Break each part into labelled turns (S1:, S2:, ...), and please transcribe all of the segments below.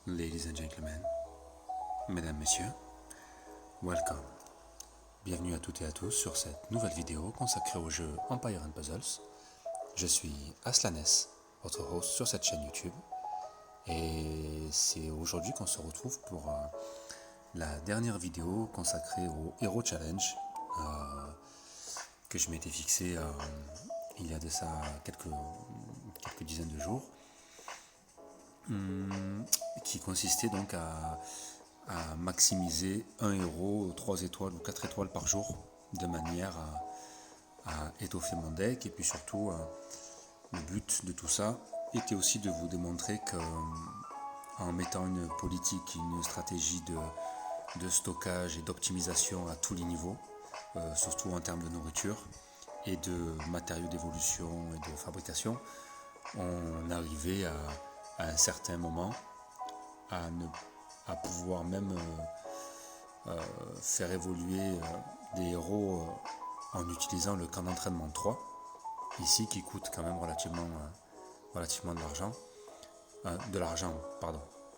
S1: Ladies and gentlemen, mesdames, messieurs, welcome. Bienvenue à toutes et à tous sur cette nouvelle vidéo consacrée au jeu Empire & Puzzles. Je suis Aslanes, votre host sur cette chaîne YouTube. Et c'est aujourd'hui qu'on se retrouve pour la dernière vidéo consacrée au Hero Challenge que je m'étais fixé il y a de ça quelques dizaines de jours. Qui consistait donc à maximiser un héros 3 étoiles ou 4 étoiles par jour de manière à étoffer mon deck. Et puis surtout, le but de tout ça était aussi de vous démontrer qu'en mettant une politique, une stratégie de stockage et d'optimisation à tous les niveaux, surtout en termes de nourriture et de matériaux d'évolution et de fabrication, on arrivait à un certain moment à pouvoir même faire évoluer des héros en utilisant le camp d'entraînement 3 ici, qui coûte quand même relativement de l'argent,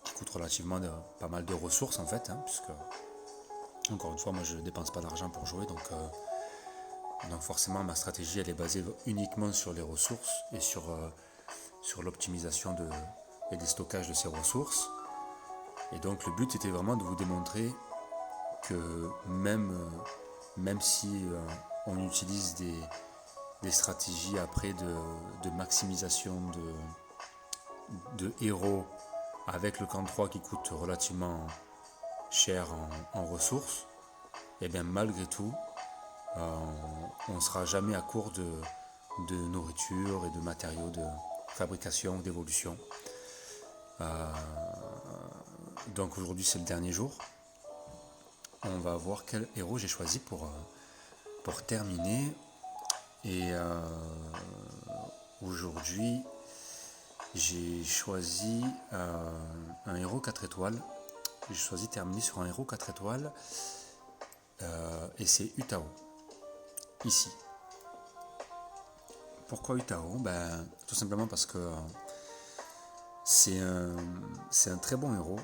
S1: qui coûte relativement pas mal de ressources en fait, puisque encore une fois moi je ne dépense pas d'argent pour jouer, donc forcément ma stratégie elle est basée uniquement sur les ressources et sur l'optimisation et des stockages de ces ressources. Et donc le but était vraiment de vous démontrer que même si on utilise des stratégies après de maximisation de héros avec le camp 3 qui coûte relativement cher en ressources, et bien malgré tout on ne sera jamais à court de nourriture et de matériaux de fabrication, d'évolution. Donc aujourd'hui c'est le dernier jour. On va voir quel héros j'ai choisi pour terminer. Et aujourd'hui j'ai choisi un héros 4 étoiles. J'ai choisi de terminer sur un héros 4 étoiles. Et c'est Utao. Ici. Pourquoi Utao? Tout simplement parce que c'est un très bon héros.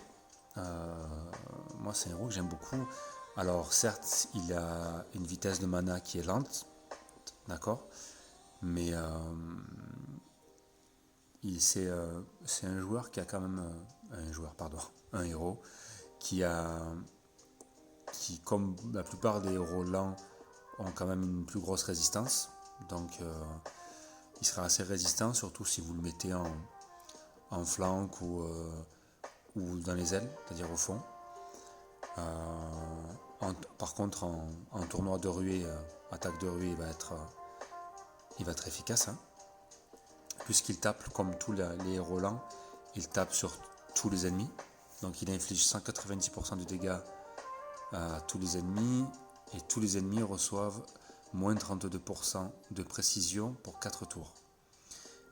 S1: Moi c'est un héros que j'aime beaucoup. Alors certes il a une vitesse de mana qui est lente, d'accord, mais c'est un joueur qui a quand même un héros qui comme la plupart des héros lents ont quand même une plus grosse résistance, donc il sera assez résistant, surtout si vous le mettez en flanc ou dans les ailes, c'est-à-dire au fond. Par contre en tournoi de ruée, attaque de ruée, il va être efficace, puisqu'il tape comme tous les héros lents, il tape sur tous les ennemis, donc il inflige 190% de dégâts à tous les ennemis, et tous les ennemis reçoivent moins 32% de précision pour 4 tours.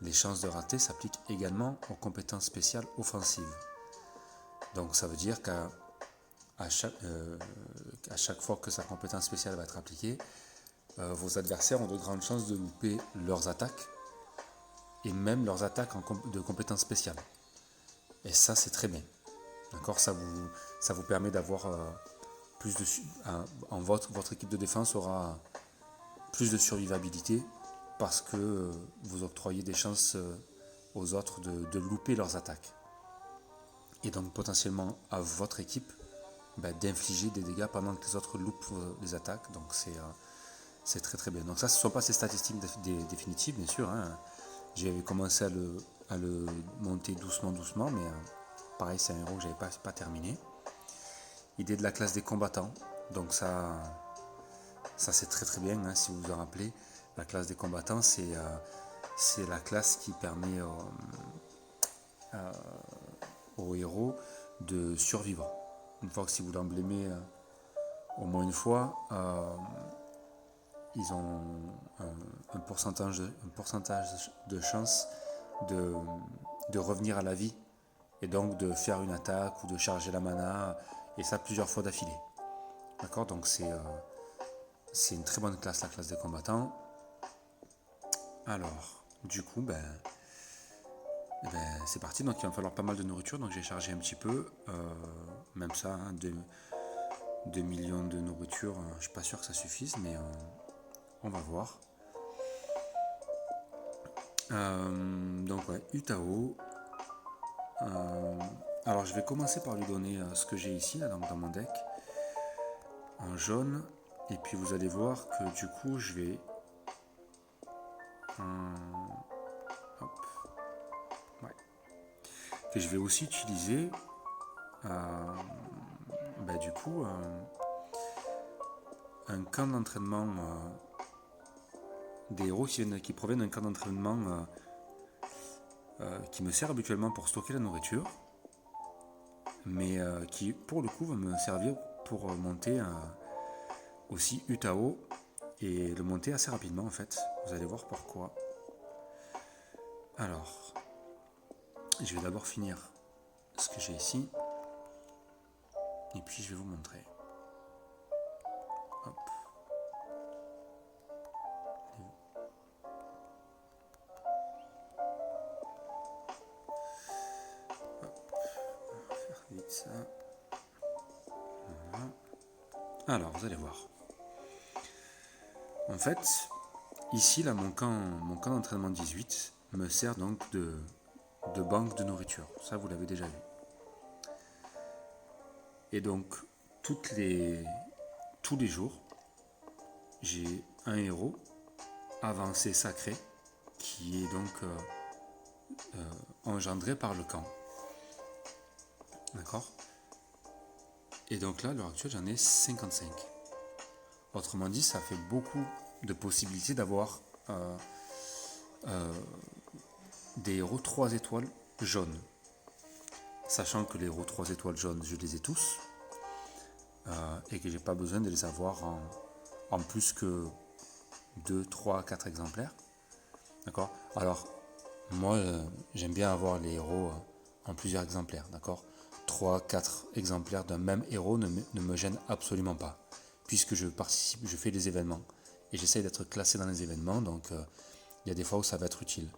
S1: Les chances de rater s'appliquent également aux compétences spéciales offensives. Donc ça veut dire qu'à chaque fois que sa compétence spéciale va être appliquée, vos adversaires ont de grandes chances de louper leurs attaques, et même leurs attaques de compétences spéciales. Et ça c'est très bien. D'accord, ça vous permet d'avoir votre équipe de défense aura plus de survivabilité, parce que vous octroyez des chances aux autres de louper leurs attaques. Et donc potentiellement à votre équipe d'infliger des dégâts pendant que les autres loupent les attaques. Donc c'est très très bien. Donc ça, ce ne sont pas ces statistiques définitives, bien sûr. J'ai commencé à le monter doucement, mais pareil, c'est un héros que je n'avais pas terminé. Idée de la classe des combattants. Donc ça c'est très très bien, si vous vous en rappelez. La classe des combattants, c'est la classe qui permet aux héros de survivre. Une fois que si vous l'emblémez au moins une fois, ils ont un pourcentage de chance de revenir à la vie, et donc de faire une attaque ou de charger la mana, et ça plusieurs fois d'affilée. D'accord, donc c'est une très bonne classe, la classe des combattants. Alors, du coup, Et ben, c'est parti, donc il va me falloir pas mal de nourriture, donc j'ai chargé un petit peu, même ça, hein, 2 millions de nourriture, je suis pas sûr que ça suffise, mais on va voir. Donc ouais, Utao. Alors je vais commencer par lui donner ce que j'ai ici, là, donc dans mon deck, en jaune, et puis vous allez voir que du coup je vais... hop, ouais, que je vais aussi utiliser du coup un camp d'entraînement des héros qui proviennent d'un camp d'entraînement qui me sert habituellement pour stocker la nourriture, mais qui pour le coup va me servir pour monter aussi Utao, et le monter assez rapidement en fait. Vous allez voir pourquoi. Alors, je vais d'abord finir ce que j'ai ici, et puis je vais vous montrer. Hop. Vite ça. Voilà. Alors, vous allez voir. En fait, ici, là, mon camp d'entraînement 18 me sert donc de banque de nourriture. Ça, vous l'avez déjà vu. Et donc, tous les jours, j'ai un héros avancé sacré qui est donc engendré par le camp. D'accord? Et donc là, à l'heure actuelle, j'en ai 55. Autrement dit, ça fait beaucoup de possibilités d'avoir des héros 3 étoiles jaunes. Sachant que les héros 3 étoiles jaunes, je les ai tous. Et que j'ai pas besoin de les avoir en plus que 2, 3, 4 exemplaires. D'accord? Alors, moi, j'aime bien avoir les héros en plusieurs exemplaires. D'accord? 3, 4 exemplaires d'un même héros ne me gêne absolument pas. Puisque je participe, je fais des événements. Et j'essaye d'être classé dans les événements. Donc, il y a des fois où ça va être utile.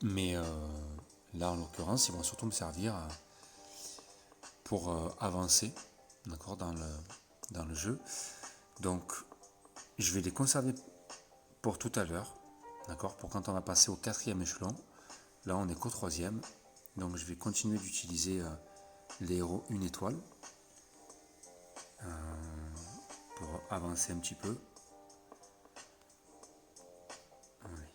S1: Mais là, en l'occurrence, ils vont surtout me servir pour avancer, d'accord, dans le jeu. Donc, je vais les conserver pour tout à l'heure, d'accord, pour quand on va passer au 4e échelon. Là, on est qu'au 3e. Donc, je vais continuer d'utiliser les héros 1 étoile pour avancer un petit peu. Ouais.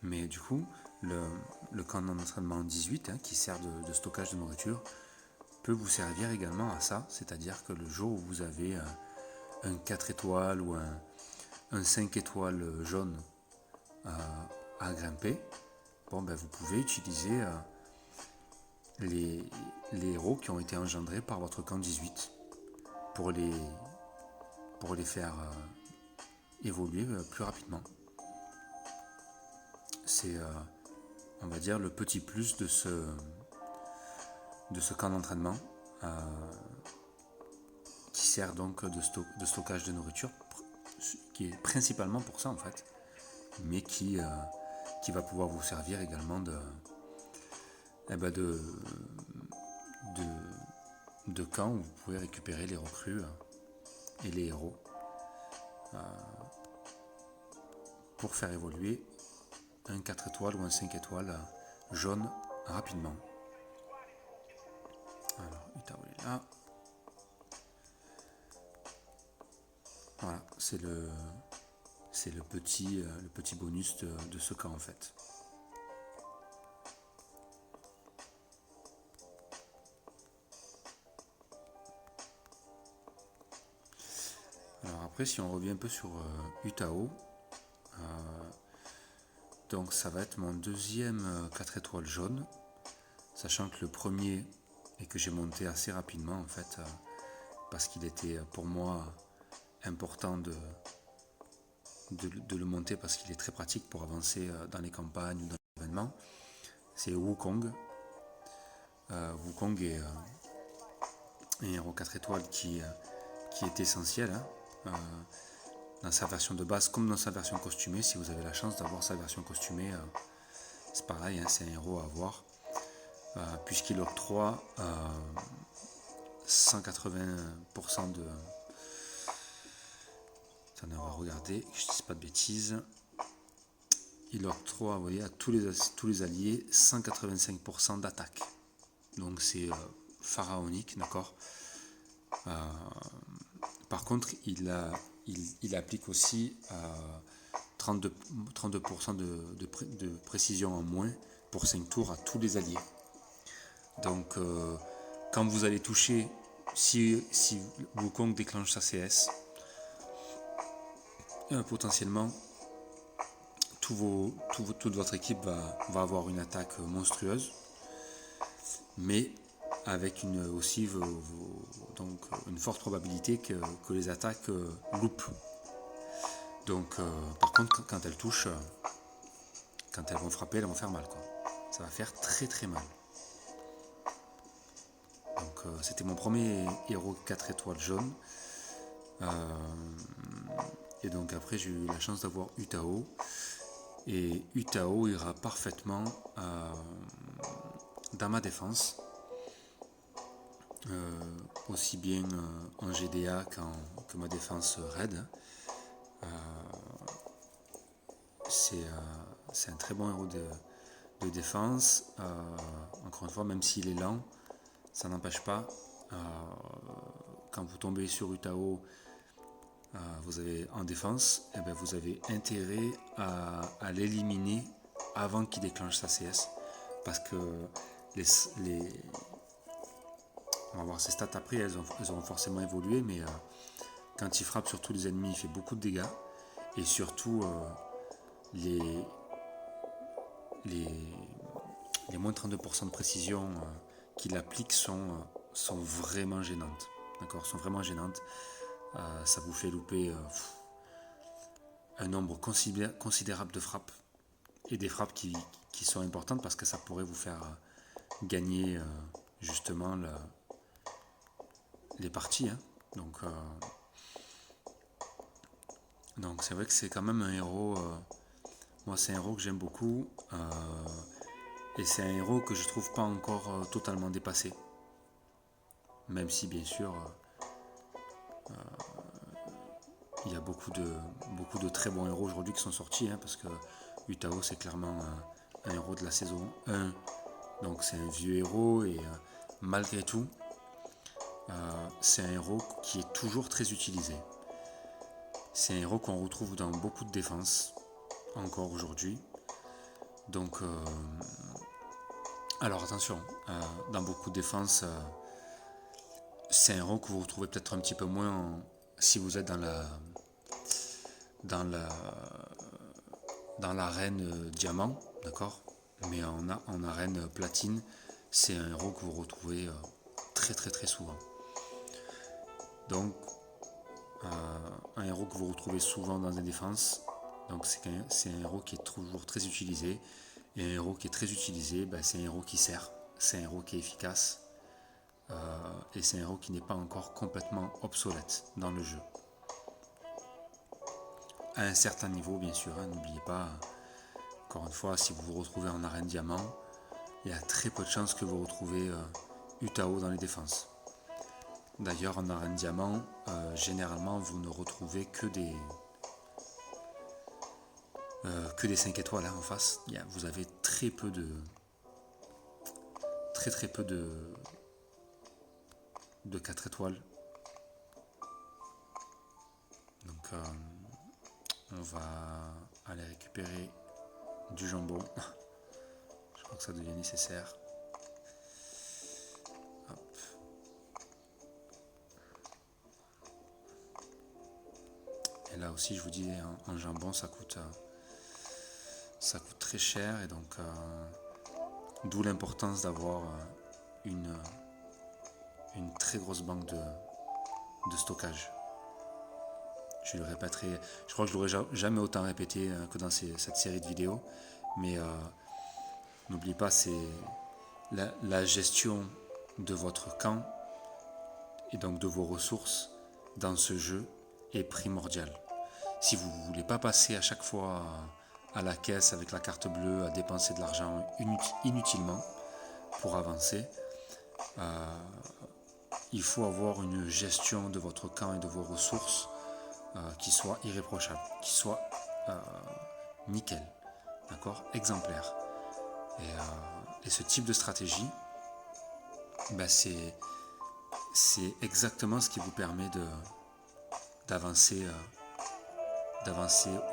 S1: Mais du coup, le camp d'entraînement 18, hein, qui sert de stockage de nourriture, peut vous servir également à ça. C'est-à-dire que le jour où vous avez un 4 étoiles ou un 5 étoiles jaune à grimper, bon, ben, vous pouvez utiliser les héros qui ont été engendrés par votre camp 18 pour les faire évoluer plus rapidement. C'est, on va dire, le petit plus de ce camp d'entraînement qui sert donc de stockage de nourriture, qui est principalement pour ça en fait, mais qui va pouvoir vous servir également de camp où vous pouvez récupérer les recrues et les héros pour faire évoluer un 4 étoiles ou un 5 étoiles jaune rapidement. Alors, Utao est là. Voilà, c'est le petit bonus de ce camp en fait. Alors après, si on revient un peu sur Utao, donc ça va être mon deuxième 4 étoiles jaune, sachant que le premier et que j'ai monté assez rapidement en fait, parce qu'il était pour moi important de le monter parce qu'il est très pratique pour avancer dans les campagnes ou dans les événements. C'est Wukong. Wukong est un héros 4 étoiles qui est essentiel, hein, dans sa version de base comme dans sa version costumée. Si vous avez la chance d'avoir sa version costumée, c'est pareil, hein, c'est un héros à avoir, puisqu'il octroie 180% de... Attendez, on va regarder, que je ne dise pas de bêtises. Il octroie, vous voyez, à tous les alliés 185% d'attaque. Donc c'est pharaonique, d'accord. Par contre, il applique aussi 32% de précision en moins pour 5 tours à tous les alliés. Donc quand vous allez toucher, si Wukong déclenche sa CS, potentiellement toute votre équipe va avoir une attaque monstrueuse, mais avec donc une forte probabilité que les attaques loupent. Donc par contre, quand elles touchent, quand elles vont frapper, elles vont faire mal, quoi. Ça va faire très très mal. Donc c'était mon premier héros 4 étoiles jaune. Et donc après j'ai eu la chance d'avoir Utao. Et Utao ira parfaitement dans ma défense. Aussi bien en GDA que ma défense raid. C'est un très bon héros de défense. Encore une fois, même s'il est lent, ça n'empêche pas. Quand vous tombez sur Utao, vous avez en défense, et bien vous avez intérêt à l'éliminer avant qu'il déclenche sa CS. Parce que on va voir ses stats après, elles ont forcément évolué, mais quand il frappe sur tous les ennemis, il fait beaucoup de dégâts. Et surtout, les moins 32% de précision qu'il applique sont vraiment gênantes. D'accord, sont vraiment gênantes. Ça vous fait louper un nombre considérable de frappes. Et des frappes qui sont importantes parce que ça pourrait vous faire gagner justement les parties. Hein. Donc c'est vrai que c'est quand même un héros. Moi, c'est un héros que j'aime beaucoup. Et c'est un héros que je trouve pas encore totalement dépassé. Même si, bien sûr, il y a beaucoup de très bons héros aujourd'hui qui sont sortis. Hein, parce que Utao, c'est clairement un héros de la saison 1. Donc c'est un vieux héros. Et malgré tout, c'est un héros qui est toujours très utilisé. C'est un héros qu'on retrouve dans beaucoup de défenses, encore aujourd'hui. Donc, alors attention, dans beaucoup de défenses, c'est un héros que vous retrouvez peut-être un petit peu moins si vous êtes dans l'arène diamant, d'accord. Mais en arène platine, c'est un héros que vous retrouvez très très très souvent. Donc, un héros que vous retrouvez souvent dans les défenses, donc c'est un héros qui est toujours très utilisé. Et un héros qui est très utilisé, c'est un héros qui sert, c'est un héros qui est efficace, et c'est un héros qui n'est pas encore complètement obsolète dans le jeu. À un certain niveau, bien sûr, hein, n'oubliez pas, encore une fois, si vous vous retrouvez en arène diamant, il y a très peu de chances que vous retrouvez Utao dans les défenses. D'ailleurs, en arène diamant, généralement, vous ne retrouvez que des 5 étoiles en face. Vous avez très peu de très peu de 4 étoiles. Donc on va aller récupérer du jambon. Je crois que ça devient nécessaire. Hop. Et là aussi, je vous dis, un jambon, ça coûte très cher, et donc d'où l'importance d'avoir une très grosse banque de stockage. Je le répéterai, je crois que je l'aurais jamais autant répété que dans cette série de vidéos, mais n'oubliez pas, c'est la gestion de votre camp et donc de vos ressources dans ce jeu est primordiale. si vous ne voulez pas passer à chaque fois à la caisse avec la carte bleue, à dépenser de l'argent inutilement pour avancer, il faut avoir une gestion de votre camp et de vos ressources qui soit irréprochable, qui soit nickel, d'accord, exemplaire. Et ce type de stratégie, c'est exactement ce qui vous permet d'avancer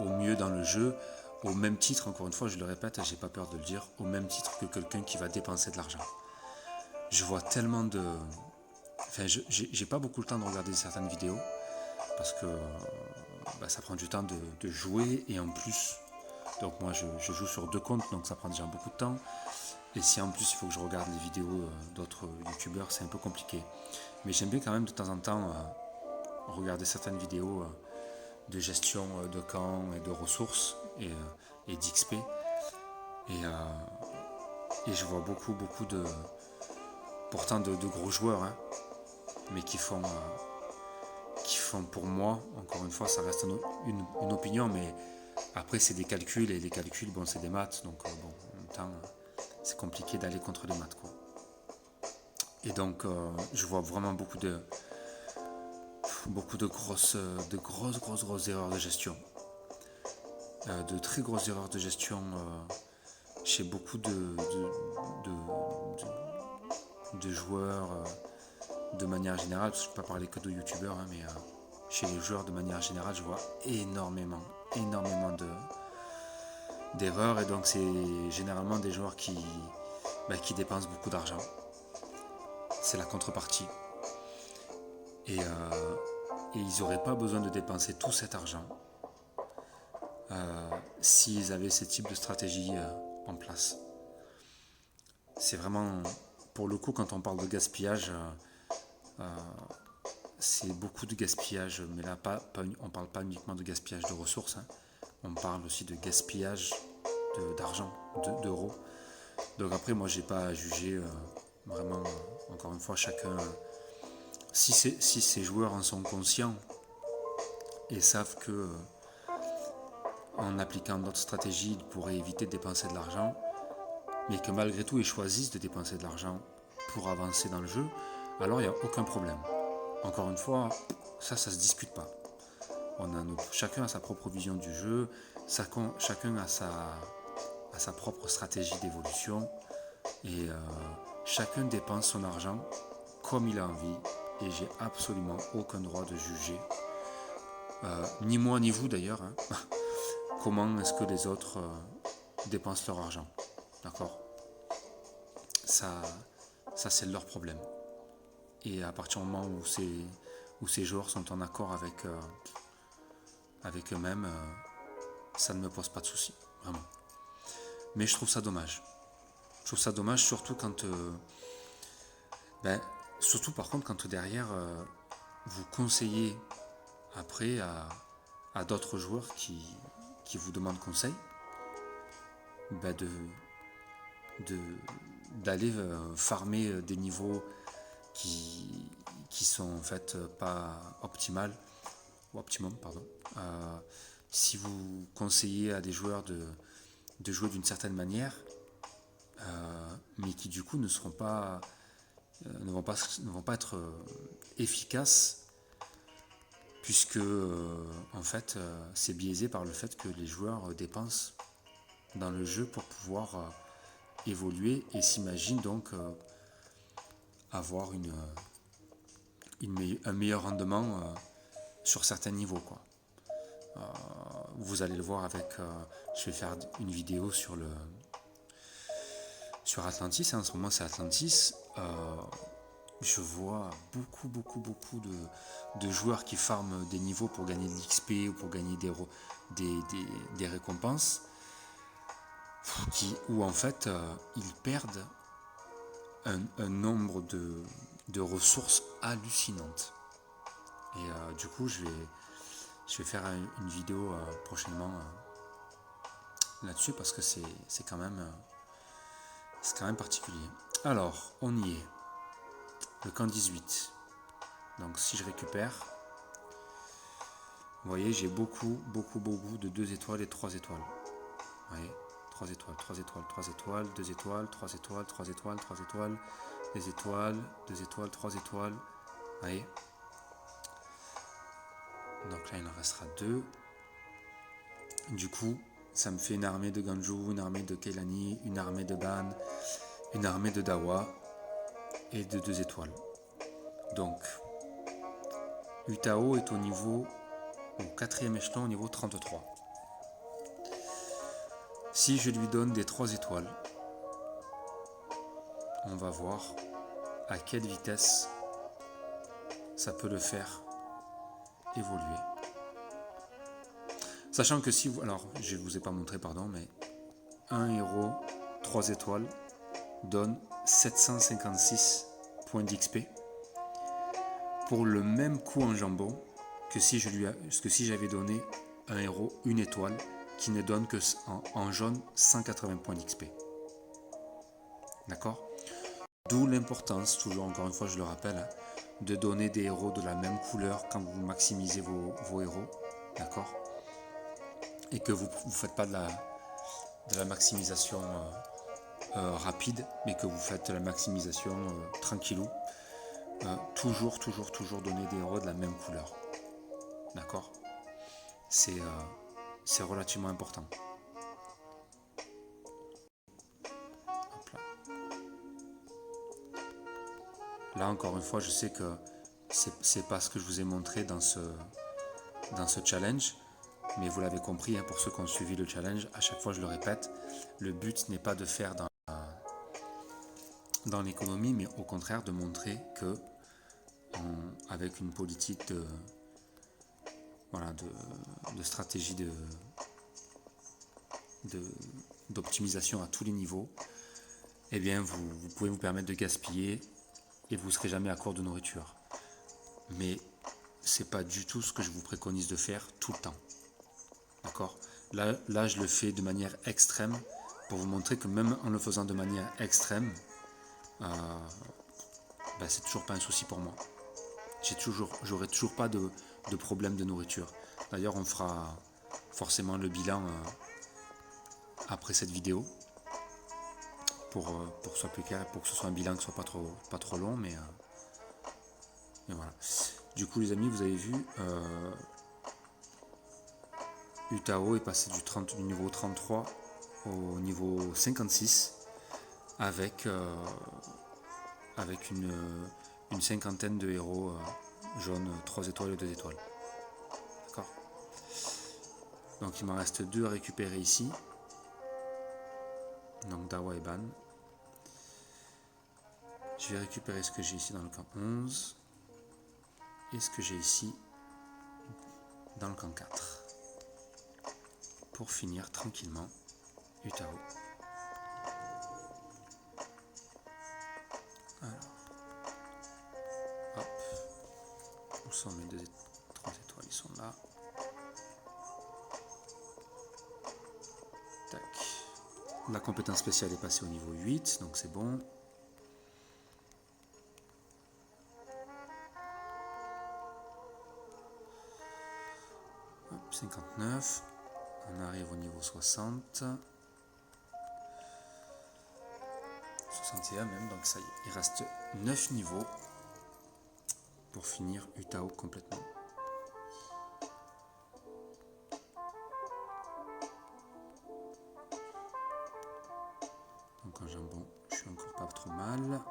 S1: au mieux dans le jeu, au même titre, encore une fois, je le répète, j'ai pas peur de le dire, au même titre que quelqu'un qui va dépenser de l'argent. Je vois tellement de... Enfin, j'ai pas beaucoup le temps de regarder certaines vidéos, parce que ça prend du temps de jouer, et en plus, donc moi je joue sur 2 comptes, donc ça prend déjà beaucoup de temps, et si en plus il faut que je regarde les vidéos d'autres youtubeurs, c'est un peu compliqué. Mais j'aime bien quand même de temps en temps regarder certaines vidéos de gestion de camps et de ressources et d'XP. Et je vois beaucoup pourtant de gros joueurs, hein, mais qui font pour moi, encore une fois, ça reste une opinion, mais après c'est des calculs, et les calculs, bon, c'est des maths, donc en même temps, c'est compliqué d'aller contre les maths, quoi. Et donc, je vois vraiment beaucoup de grosses erreurs de gestion. De très grosses erreurs de gestion chez beaucoup de joueurs de manière générale, parce que je ne peux pas parler que de youtubeurs, hein, mais chez les joueurs de manière générale, je vois énormément d'erreurs, et donc c'est généralement des joueurs qui dépensent beaucoup d'argent. C'est la contrepartie. Et ils n'auraient pas besoin de dépenser tout cet argent s'ils avaient ce type de stratégie en place. C'est vraiment, pour le coup, quand on parle de gaspillage, c'est beaucoup de gaspillage, mais là on ne parle pas uniquement de gaspillage de ressources, hein. On parle aussi de gaspillage d'argent, d'euros. Donc après, moi j'ai pas à juger vraiment, encore une fois, chacun, si ces joueurs en sont conscients et savent que en appliquant d'autres stratégies, ils pourraient éviter de dépenser de l'argent, mais que malgré tout ils choisissent de dépenser de l'argent pour avancer dans le jeu, alors il n'y a aucun problème. Encore une fois, ça se discute pas. Chacun a sa propre vision du jeu, chacun a sa propre stratégie d'évolution, et chacun dépense son argent comme il a envie, et j'ai absolument aucun droit de juger, ni moi ni vous d'ailleurs, hein, comment est-ce que les autres dépensent leur argent. D'accord ? Ça c'est leur problème. Et à partir du moment où ces joueurs sont en accord avec eux-mêmes, ça ne me pose pas de soucis, vraiment. Mais je trouve ça dommage. Je trouve ça dommage, surtout quand... surtout par contre quand derrière, vous conseillez après à d'autres joueurs qui vous demandent conseil, d'aller farmer des niveaux qui sont en fait pas optimum, pardon. Si vous conseillez à des joueurs de jouer d'une certaine manière, mais qui du coup ne vont pas être efficaces, puisque en fait c'est biaisé par le fait que les joueurs dépensent dans le jeu pour pouvoir évoluer, et s'imaginent donc avoir un meilleur rendement sur certains niveaux, quoi. Vous allez le voir avec... je vais faire une vidéo sur Atlantis, hein, en ce moment c'est Atlantis. Je vois beaucoup de joueurs qui farment des niveaux pour gagner de l'XP ou pour gagner des récompenses, où en fait ils perdent un nombre de ressources hallucinantes. Et du coup je vais faire une vidéo prochainement là-dessus, parce que c'est quand même particulier. Alors on y est, le camp 18. Donc si je récupère, Vous voyez, j'ai beaucoup de 2 étoiles et 3 étoiles. Vous voyez, 3 étoiles, 3 étoiles, 3 étoiles, 2 étoiles, 3 étoiles, 3 étoiles, 3 étoiles, des étoiles, 2 étoiles, 3 étoiles. Vous voyez. Donc là, il en restera 2. Du coup, ça me fait une armée de Ganju, une armée de Keilani, une armée de Ban, une armée de Dawa et de 2 étoiles. Donc, Utao est au 4e échelon, au niveau 33. Si je lui donne des 3 étoiles, on va voir à quelle vitesse ça peut le faire évoluer. Sachant que si vous... Alors, je ne vous ai pas montré, pardon, mais un héros 3 étoiles donne 756 points d'XP pour le même coup en jambon que si j'avais donné un héros 1 étoile qui ne donne que en jaune 180 points d'XP. D'accord? D'où l'importance, toujours encore une fois je le rappelle, de donner des héros de la même couleur quand vous maximisez vos héros. D'accord? Et que vous ne faites pas de la maximisation rapide, mais que vous faites de la maximisation tranquillou. Toujours donner des héros de la même couleur. D'accord? C'est relativement important. Hop là. Là, encore une fois, je sais que c'est pas ce que je vous ai montré dans ce challenge, mais vous l'avez compris, hein, pour ceux qui ont suivi le challenge, à chaque fois je le répète, le but n'est pas de faire dans l'économie, mais au contraire de montrer que avec une politique de stratégie d'optimisation à tous les niveaux, eh bien vous pouvez vous permettre de gaspiller et vous ne serez jamais à court de nourriture. Mais c'est pas du tout ce que je vous préconise de faire tout le temps. D'accord ? Là, je le fais de manière extrême pour vous montrer que même en le faisant de manière extrême, c'est toujours pas un souci pour moi. J'aurai toujours pas de problème de nourriture. D'ailleurs, on fera forcément le bilan après cette vidéo pour que ce soit plus clair, pour que ce soit un bilan qui soit pas trop long, mais voilà. Du coup, les amis, vous avez vu, Utao est passé du niveau 33 au niveau 56 avec une cinquantaine de héros jaunes, 3 étoiles et 2 étoiles. D'accord ? Donc il m'en reste 2 à récupérer ici. Donc Dawa et Ban. Je vais récupérer ce que j'ai ici dans le camp 11 et ce que j'ai ici dans le camp 4. Pour finir tranquillement Utao. Alors, hop, où sont mes 3 étoiles? Ils sont là. Tac. La compétence spéciale est passée au niveau 8, donc c'est bon. Hop, 59. On arrive au niveau 60. 61 même, donc ça y est, il reste 9 niveaux pour finir Utao complètement. Donc en jambon, je suis encore pas trop mal.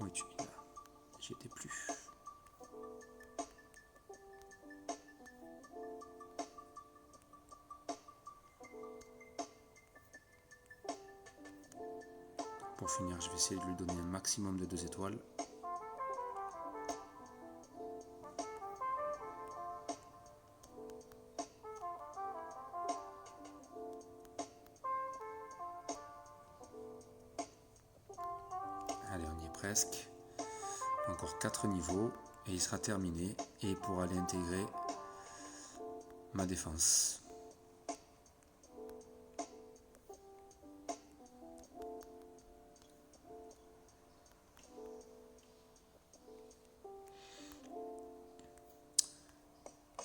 S1: Oui, tu es là. J'y étais plus. Pour finir, je vais essayer de lui donner un maximum de 2 étoiles. encore 4 niveaux et il sera terminé et pour aller intégrer ma défense.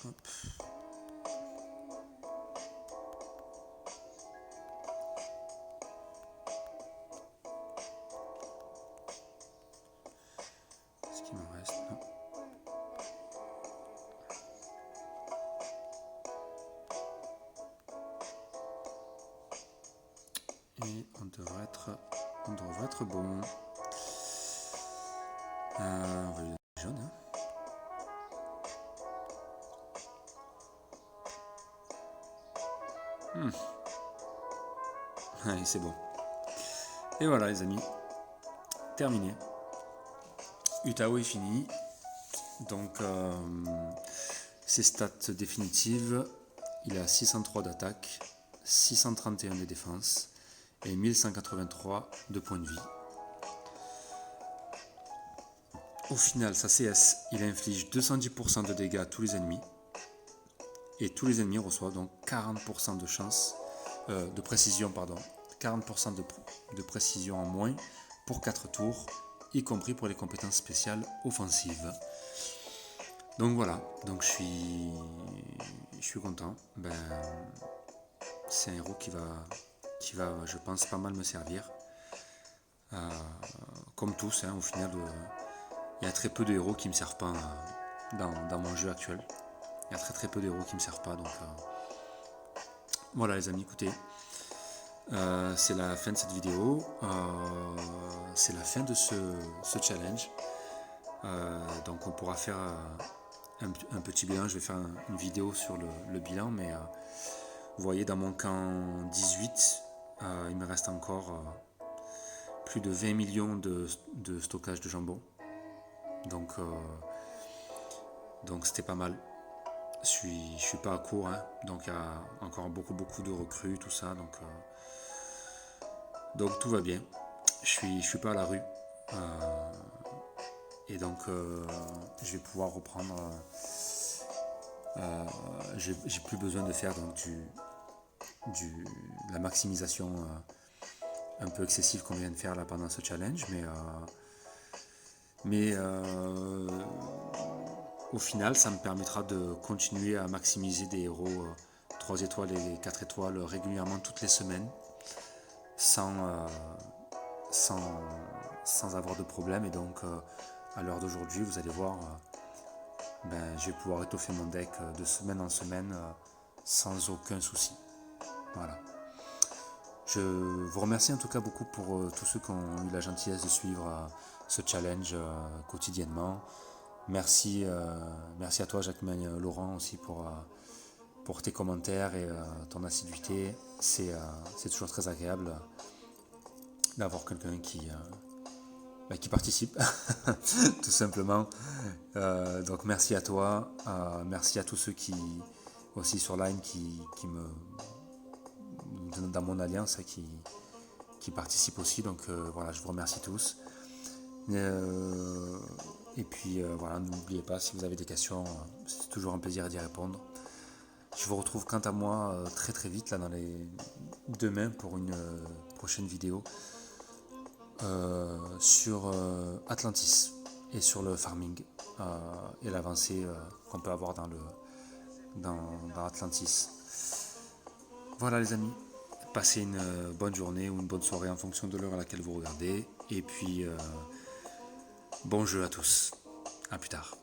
S1: Hop. Ce qui me reste, non. Et on devrait être bon. On va lui donner jaune. Hein. Allez, c'est bon. Et voilà les amis, terminé. Utao est fini. Donc ses stats définitives, il a 603 d'attaque, 631 de défense et 1183 de points de vie. Au final, sa CS, il inflige 210% de dégâts à tous les ennemis. Et tous les ennemis reçoivent donc 40% de chance, de précision, pardon. 40% de précision en moins pour 4 tours, y compris pour les compétences spéciales offensives. Donc voilà, donc je suis content. C'est un héros qui va, je pense, pas mal me servir. Comme tous, hein, au final, il y a très peu de héros qui ne me servent pas dans mon jeu actuel. Il y a très peu de héros qui ne me servent pas. Donc voilà les amis, écoutez. C'est la fin de cette vidéo. C'est la fin de ce challenge. Donc on pourra faire un petit bilan. Je vais faire une vidéo sur le bilan. Mais vous voyez, dans mon camp 18, il me reste encore plus de 20 millions de stockage de jambon. Donc c'était pas mal. Je suis pas à court, hein, donc il y a encore beaucoup de recrues, tout ça, donc tout va bien. Je suis pas à la rue, et donc je vais pouvoir reprendre. J'ai plus besoin de faire donc la maximisation un peu excessive qu'on vient de faire là pendant ce challenge, mais au final, ça me permettra de continuer à maximiser des héros 3 étoiles et 4 étoiles régulièrement toutes les semaines, sans avoir de problème. Et donc, à l'heure d'aujourd'hui, vous allez voir, je vais pouvoir étoffer mon deck de semaine en semaine sans aucun souci. Voilà. Je vous remercie en tout cas beaucoup pour tous ceux qui ont eu la gentillesse de suivre ce challenge quotidiennement. Merci à toi Jacqueline Laurent aussi pour tes commentaires et ton assiduité. C'est toujours très agréable d'avoir quelqu'un qui participe tout simplement. Donc merci à toi, merci à tous ceux qui aussi sur Line qui me dans mon alliance qui participent aussi. Donc voilà, je vous remercie tous. Et puis voilà, n'oubliez pas, si vous avez des questions, c'est toujours un plaisir d'y répondre. Je vous retrouve quant à moi très vite là demain pour une prochaine vidéo sur Atlantis et sur le farming et l'avancée qu'on peut avoir dans Atlantis. Voilà les amis, passez une bonne journée ou une bonne soirée en fonction de l'heure à laquelle vous regardez. Et puis bon jeu à tous, à plus tard.